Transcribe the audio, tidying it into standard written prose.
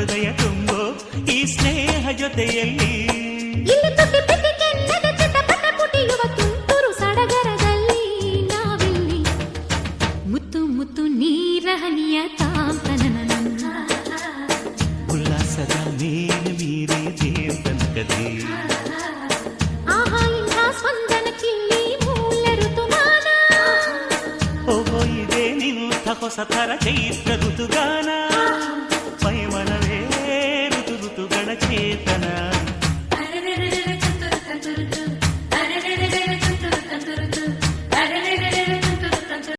ಹೃದಯ ತುಂಬೋ ಈ ಸ್ನೇಹ ಜೊತೆಯಲ್ಲಿ ಇಲ್ಲಿ ತುಟಿ ಪಿಟಿ ಕೆನ್ನದ ಚಿಟಪಟ ಪುಟಿಯುವ ತುಂತುರು ಸಡಗರದಲ್ಲಿ ನಾವಿಲ್ಲಿ ಮುತ್ತು ಮುತ್ತು ನೀರ ಹನಿಯ ತಾಂತನನ ಉಲ್ಲಾಸದ ಮೇಲೆ ಮೀರಿ ದೇವತನಕದೇ ಆಹಾ ಇಂಥ ಸ್ಪಂದನಕ್ಕಿಲ್ಲಿ ಮೂಲ ಋತುಮಾನ ಓಹೋ ಇದೇ ನಿಂಥ ಹೊಸ ಥರ ಚೈತ್ರ ಋತುಗಾನ ಮೈಮನವೇ ಋತು ಋತುಗಳ ಚೇತನ